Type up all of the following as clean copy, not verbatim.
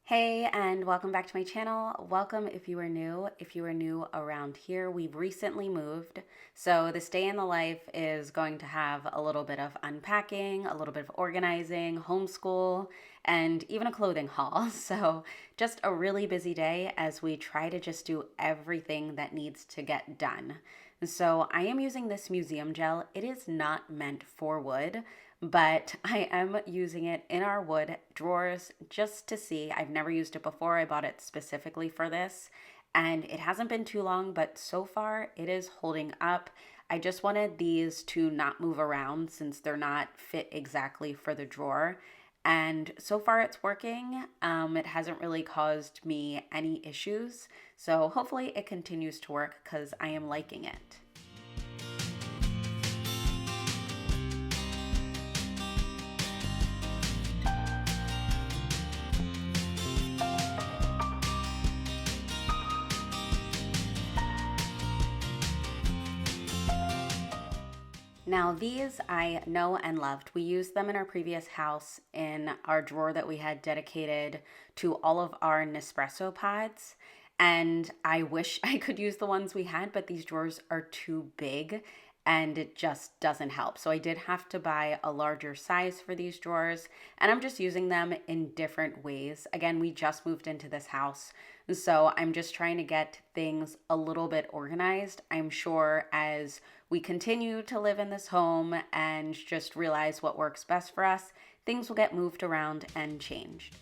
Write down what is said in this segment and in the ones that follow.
Hey, and welcome back to my channel. Welcome if you are new. If you are new around here, we've recently moved. So this day in the life is going to have a little bit of unpacking, a little bit of organizing, homeschool, and even a clothing haul. So just a really busy day as we try to just do everything that needs to get done. So I am using this museum gel. It is not meant for wood, but I am using it in our wood drawers just to see. I've never used it before. I bought it specifically for this, and it hasn't been too long, but so far it is holding up. I just wanted these to not move around since they're not fit exactly for the drawer. And so far it's working. It hasn't really caused me any issues. So hopefully it continues to work because I am liking it. Now these I know and loved. We used them in our previous house in our drawer that we had dedicated to all of our Nespresso pods. And I wish I could use the ones we had, but these drawers are too big and it just doesn't help. So I did have to buy a larger size for these drawers, and I'm just using them in different ways. Again, we just moved into this house, so I'm just trying to get things a little bit organized. I'm sure as we continue to live in this home and just realize what works best for us, things will get moved around and changed.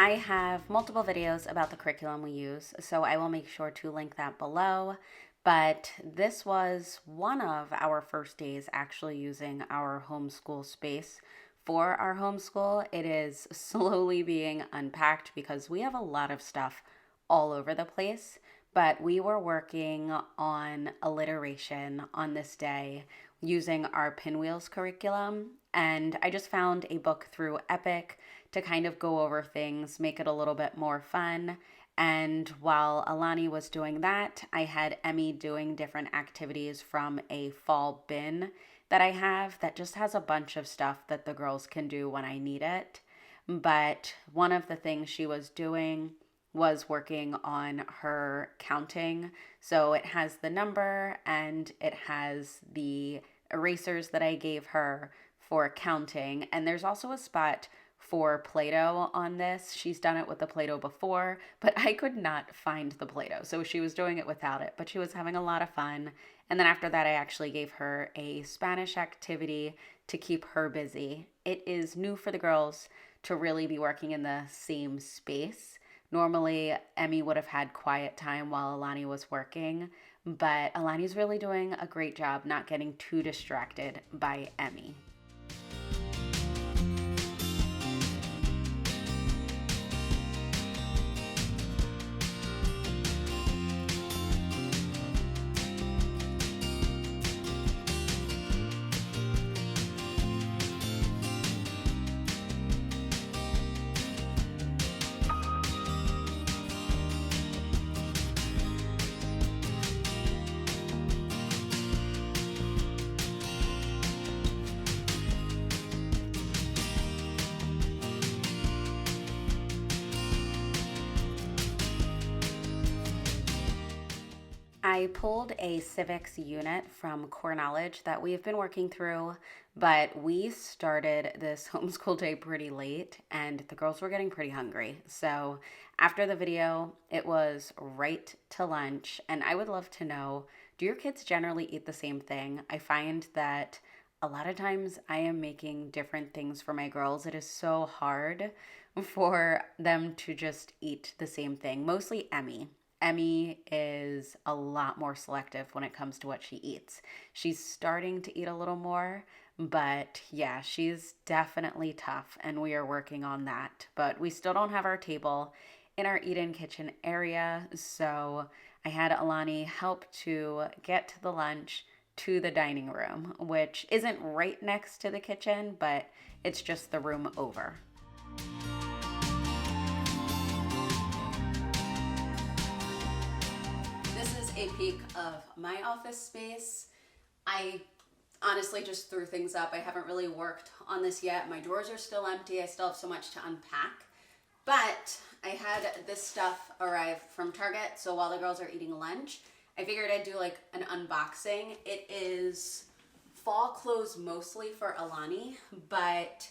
I have multiple videos about the curriculum we use, so I will make sure to link that below. But this was one of our first days actually using our homeschool space for our homeschool. It is slowly being unpacked because we have a lot of stuff all over the place. But we were working on alliteration on this day using our Pinwheels curriculum. And I just found a book through Epic to kind of go over things, make it a little bit more fun. And while Elani was doing that, I had Emmy doing different activities from a fall bin that I have that just has a bunch of stuff that the girls can do when I need it. But one of the things she was doing was working on her counting. So it has the number and it has the erasers that I gave her for counting. And there's also a spot for Play-Doh on this. She's done it with the Play-Doh before, but I could not find the Play-Doh. So she was doing it without it, but she was having a lot of fun. And then after that, I actually gave her a Spanish activity to keep her busy. It is new for the girls to really be working in the same space. Normally, Emmy would have had quiet time while Elani was working, but Elani's really doing a great job not getting too distracted by Emmy. I pulled a civics unit from Core Knowledge that we've been working through, but we started this homeschool day pretty late and the girls were getting pretty hungry. So after the video, it was right to lunch, and I would love to know, do your kids generally eat the same thing? I find that a lot of times I am making different things for my girls. It is so hard for them to just eat the same thing, mostly Emmy. Emmy is a lot more selective when it comes to what she eats. She's starting to eat a little more, but yeah, she's definitely tough and we are working on that. But we still don't have our table in our eat-in kitchen area, so I had Elani help to get the lunch to the dining room, which isn't right next to the kitchen, but it's just the room over. This is a peek of my office space. I honestly just threw things up. I haven't really worked on this yet. My drawers are still empty. I still have so much to unpack. But I had this stuff arrive from Target, so while the girls are eating lunch, I figured I'd do like an unboxing. It is fall clothes mostly for Elani, but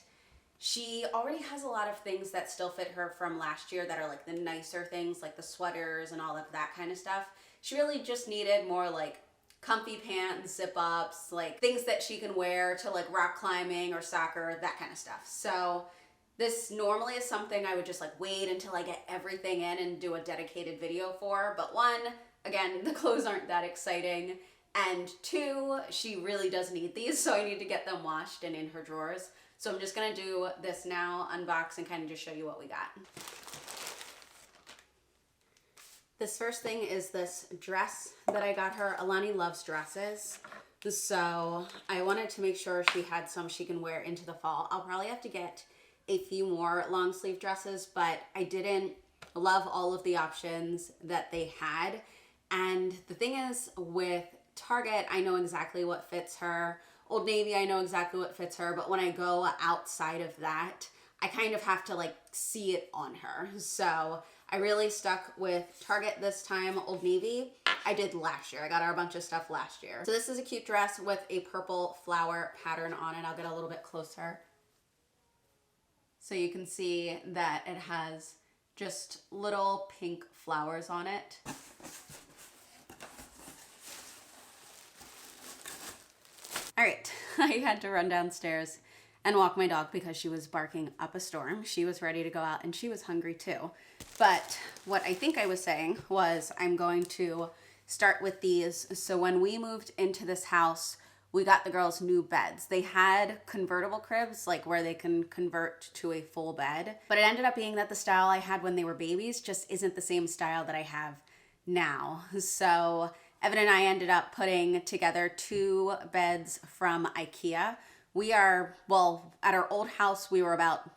she already has a lot of things that still fit her from last year that are like the nicer things, like the sweaters and all of that kind of stuff. She really just needed more like comfy pants, zip ups, like things that she can wear to like rock climbing or soccer, that kind of stuff. So this normally is something I would just like wait until I get everything in and do a dedicated video for. But one, again, the clothes aren't that exciting. And two, she really does need these, so I need to get them washed and in her drawers. So I'm just gonna do this now, unbox, and kind of just show you what we got. This first thing is this dress that I got her. Elani loves dresses, so I wanted to make sure she had some she can wear into the fall. I'll probably have to get a few more long sleeve dresses, but I didn't love all of the options that they had. And the thing is, with Target, I know exactly what fits her. Old Navy, I know exactly what fits her, but when I go outside of that, I kind of have to like see it on her. So I really stuck with Target this time. Old Navy, I did last year. I got her a bunch of stuff last year. So this is a cute dress with a purple flower pattern on it. I'll get a little bit closer, so you can see that it has just little pink flowers on it. All right, I had to run downstairs and walk my dog because she was barking up a storm. She was ready to go out and she was hungry too. But what I think I was saying was I'm going to start with these. So when we moved into this house, we got the girls new beds. They had convertible cribs, like where they can convert to a full bed. But it ended up being that the style I had when they were babies just isn't the same style that I have now. So Evan and I ended up putting together 2 beds from IKEA. We are, well, at our old house, we were about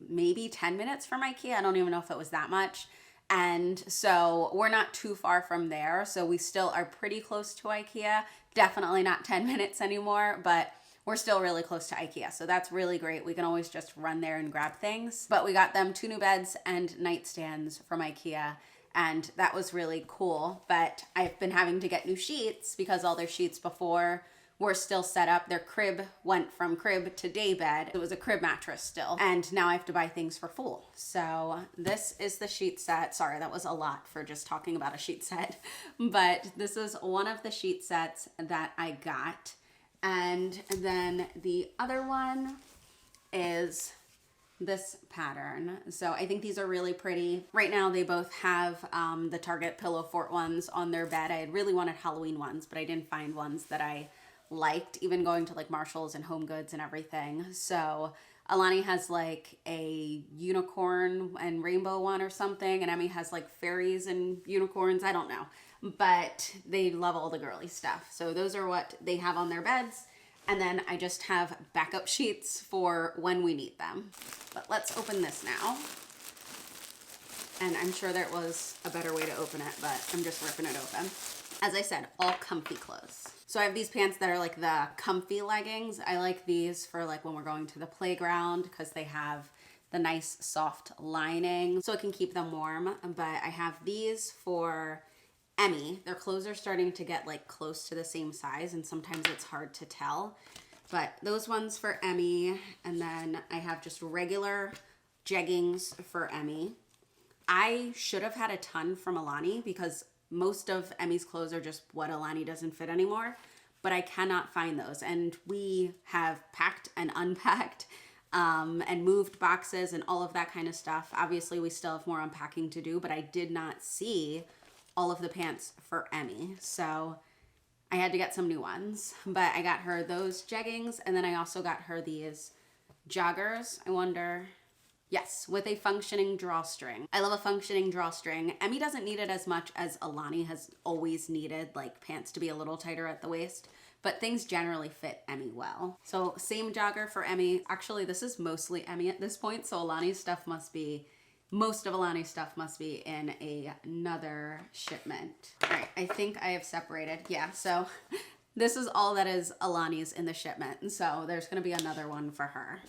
maybe 10 minutes from IKEA. I don't even know if it was that much. And so we're not too far from there. So we still are pretty close to IKEA. Definitely not 10 minutes anymore, but we're still really close to IKEA. So that's really great. We can always just run there and grab things. But we got them 2 new beds and nightstands from IKEA, and that was really cool. But I've been having to get new sheets because all their sheets before were still set up. Their crib went from crib to day bed. It was a crib mattress still. And now I have to buy things for full. So this is the sheet set. Sorry, that was a lot for just talking about a sheet set. But this is one of the sheet sets that I got. And then the other one is this pattern. So I think these are really pretty. Right now they both have the Target Pillow Fort ones on their bed. I had really wanted Halloween ones, but I didn't find ones that I liked, even going to like Marshalls and Home Goods and everything. So Elani has like a unicorn and rainbow one or something, and Emmy has like fairies and unicorns. I don't know, but they love all the girly stuff. So those are what they have on their beds. And then I just have backup sheets for when we need them. But let's open this now. And I'm sure there was a better way to open it, but I'm just ripping it open. As I said, all comfy clothes. So I have these pants that are like the comfy leggings. I like these for like when we're going to the playground because they have the nice soft lining so it can keep them warm. But I have these for Emmy. Their clothes are starting to get like close to the same size, and sometimes it's hard to tell. But those ones for Emmy, and then I have just regular jeggings for Emmy. I should have had a ton from Elani because most of Emmy's clothes are just what Elani doesn't fit anymore, but I cannot find those. And we have packed and unpacked and moved boxes and all of that kind of stuff. Obviously, we still have more unpacking to do, but I did not see all of the pants for Emmy. So I had to get some new ones, but I got her those jeggings, and then I also got her these joggers. I wonder, Yes, with a functioning drawstring. I love a functioning drawstring. Emmy doesn't need it as much as Elani has always needed, like pants to be a little tighter at the waist, but things generally fit Emmy well. So same jogger for Emmy. Actually, this is mostly Emmy at this point, so Elani's stuff must be, most of Elani's stuff must be in another shipment. All right, I think I have separated. Yeah, so this is all that is Elani's in the shipment, and so there's gonna be another one for her.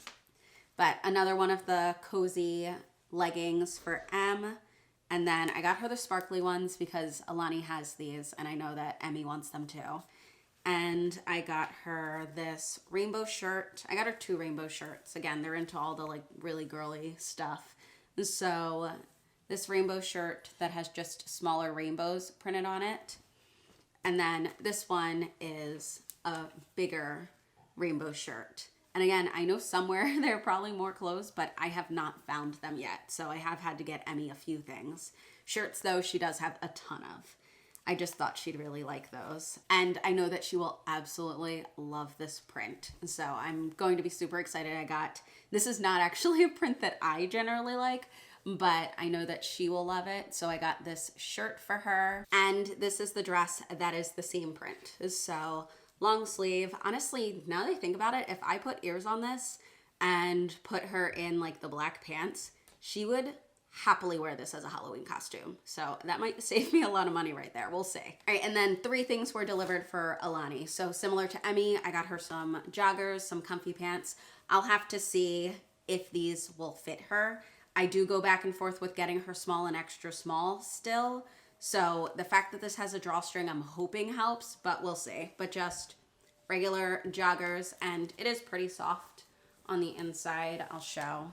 But another one of the cozy leggings for Em. And then I got her the sparkly ones because Elani has these and I know that Emmy wants them too. And I got her this rainbow shirt. I got her 2 rainbow shirts. Again, they're into all the like really girly stuff. So this rainbow shirt that has just smaller rainbows printed on it. And then this one is a bigger rainbow shirt. And again, I know somewhere there are probably more clothes, but I have not found them yet. So I have had to get Emmy a few things. Shirts, though, she does have a ton of. I just thought she'd really like those. And I know that she will absolutely love this print. So I'm going to be super excited. This is not actually a print that I generally like, but I know that she will love it. So I got this shirt for her. And this is the dress that is the same print. So long sleeve. Honestly, now that I think about it, if I put ears on this and put her in like the black pants, she would happily wear this as a Halloween costume. So that might save me a lot of money right there. We'll see. All right, and then 3 things were delivered for Elani. So similar to Emmy, I got her some joggers, some comfy pants. I'll have to see if these will fit her. I do go back and forth with getting her small and extra small still. So the fact that this has a drawstring, I'm hoping helps, but we'll see. But just regular joggers, and it is pretty soft on the inside. I'll show.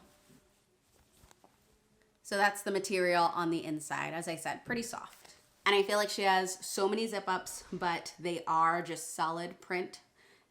So that's the material on the inside. As I said, pretty soft. And I feel like she has so many zip ups, but they are just solid print.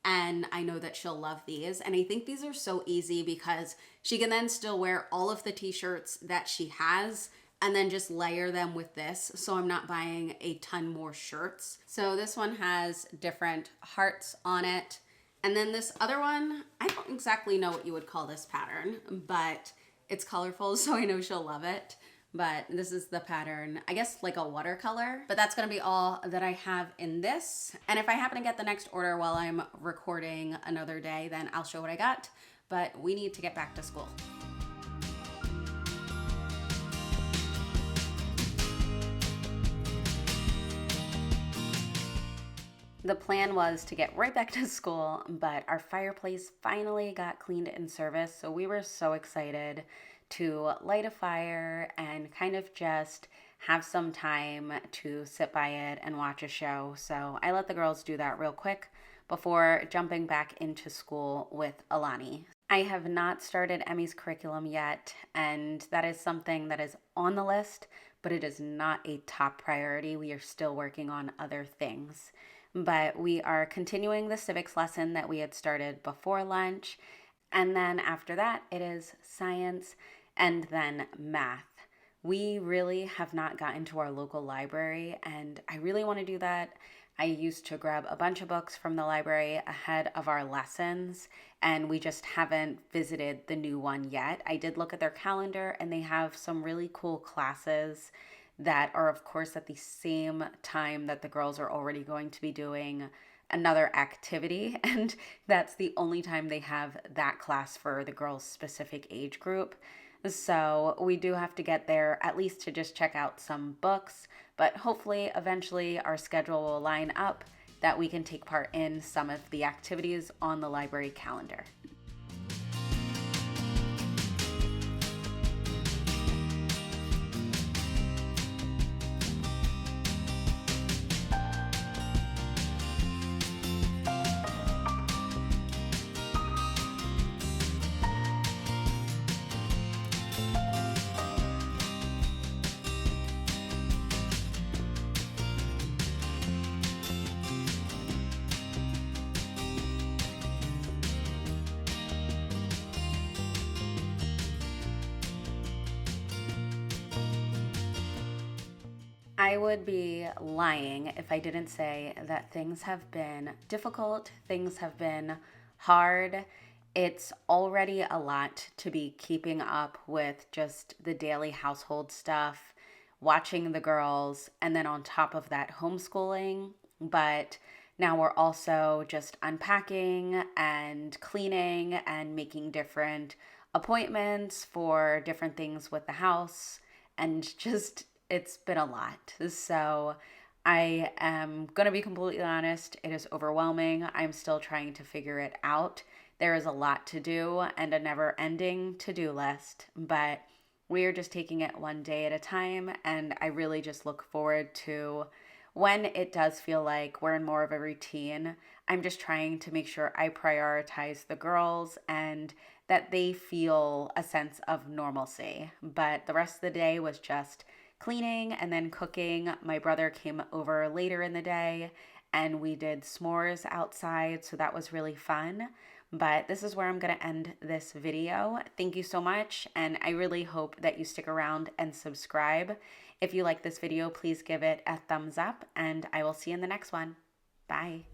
And I know that she'll love these. And I think these are so easy because she can then still wear all of the t-shirts that she has and then just layer them with this. So I'm not buying a ton more shirts. So this one has different hearts on it. And then this other one, I don't exactly know what you would call this pattern, but it's colorful, so I know she'll love it. But this is the pattern, I guess like a watercolor. But that's gonna be all that I have in this. And if I happen to get the next order while I'm recording another day, then I'll show what I got. But we need to get back to school. The plan was to get right back to school, but our fireplace finally got cleaned and serviced, so we were so excited to light a fire and kind of just have some time to sit by it and watch a show. So I let the girls do that real quick before jumping back into school with Elani. I have not started Emmy's curriculum yet, and that is something that is on the list, but it is not a top priority. We are still working on other things. But we are continuing the civics lesson that we had started before lunch. And then after that, it is science and then math. We really have not gotten to our local library, and I really want to do that. I used to grab a bunch of books from the library ahead of our lessons, and we just haven't visited the new one yet. I did look at their calendar, and they have some really cool classes that are, of course, at the same time that the girls are already going to be doing another activity. And that's the only time they have that class for the girls' specific age group. So we do have to get there at least to just check out some books. But hopefully, eventually, our schedule will line up that we can take part in some of the activities on the library calendar. I would be lying if I didn't say that things have been difficult, things have been hard, It's already a lot to be keeping up with just the daily household stuff, watching the girls, and then on top of that, homeschooling. But now we're also just unpacking and cleaning and making different appointments for different things with the house. And just, it's been a lot. So I am going to be completely honest, it is overwhelming. I'm still trying to figure it out. There is a lot to do and a never ending to do list, but we are just taking it one day at a time. And I really just look forward to when it does feel like we're in more of a routine. I'm just trying to make sure I prioritize the girls and that they feel a sense of normalcy. But the rest of the day was just cleaning and then cooking. My brother came over later in the day and we did s'mores outside, so that was really fun. But this is where I'm going to end this video. Thank you so much, and I really hope that you stick around and subscribe. If you like this video, please give it a thumbs up, and I will see you in the next one. Bye.